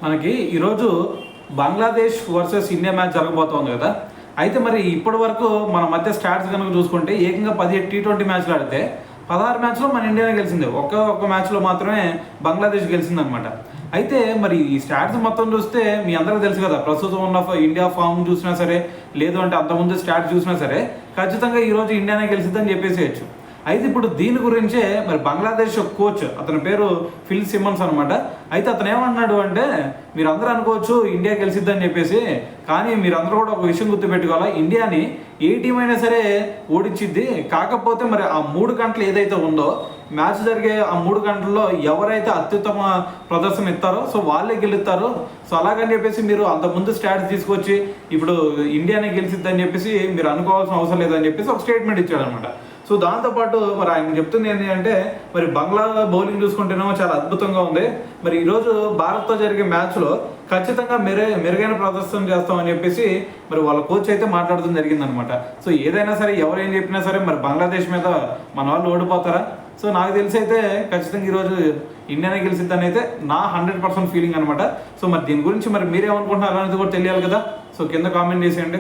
మనకి ఈరోజు Bangladesh versus India match జరగబోతోంది కదా. అయితే మరి ఇప్పటి వరకు మన మధ్య స్టాట్స్ కనుక చూసుకుంటే ఏకంగా 17 T20 మ్యాచ్లు ఆడితే 16 మ్యాచ్లో మన ఇండియానే గెలిచింది. ఒక్క మ్యాచ్లో మాత్రమే బంగ్లాదేశ్ గెలిచిందనమాట. అయితే మరి ఈ స్టాట్స్ మొత్తం చూస్తే మీ అందరికీ తెలుసు కదా, ప్రస్తుతం ఉన్న ఇండియా ఫామ్ చూసినా సరే, లేదు అంటే అంతకుముందు స్టాట్స్ చూసినా సరే ఖచ్చితంగా ఈరోజు ఇండియానే గెలిచిందని చెప్పేసేయచ్చు. అయితే ఇప్పుడు దీని గురించే మరి బంగ్లాదేశ్ కోచ్, అతని పేరు ఫిల్ సిమ్మన్స్ అనమాట. అయితే అతను ఏమన్నాడు అంటే, మీరందరూ అనుకోవచ్చు ఇండియా గెలిచిద్దని చెప్పేసి, కానీ మీరందరూ కూడా ఒక విషయం గుర్తుపెట్టుకోవాలా, ఇండియాని ఏ టీం అయినా సరే ఓడించిద్ది. కాకపోతే మరి ఆ 3 గంటలు ఏదైతే ఉందో, మ్యాచ్ జరిగే ఆ 3 గంటల్లో ఎవరైతే అత్యుత్తమ ప్రదర్శన ఇస్తారో సో వాళ్ళే గెలుస్తారు. సో అలాగని చెప్పేసి మీరు అంతకుముందు స్టాట్స్ తీసుకొచ్చి ఇప్పుడు ఇండియానే గెలిచిద్దని చెప్పేసి మీరు అనుకోవాల్సిన అవసరం లేదని చెప్పేసి ఒక స్టేట్మెంట్ ఇచ్చాడనమాట. సో దాంతోపాటు మరి ఆయన చెప్తుంది ఏంటి అంటే, మరి బంగ్లా బౌలింగ్ చూసుకుంటేనేమో చాలా అద్భుతంగా ఉంది. మరి ఈరోజు భారత్తో జరిగే మ్యాచ్లో ఖచ్చితంగా మెరుగైన ప్రదర్శన చేస్తామని చెప్పేసి మరి వాళ్ళ కోచ్ అయితే మాట్లాడడం జరిగిందనమాట. సో ఏదైనా సరే ఎవరు ఏం చెప్పినా సరే మరి బంగ్లాదేశ్ మీద మన వాళ్ళు ఓడిపోతారా? సో నాకు తెలిసి అయితే ఖచ్చితంగా ఈరోజు ఇండియానే గెలిచిద్దని అయితే నా 100% ఫీలింగ్ అనమాట. సో మరి దీని గురించి మరి మీరేమనుకుంటున్నారు అనేది కూడా తెలియాలి కదా. సో కింద కామెంట్ చేసేయండి.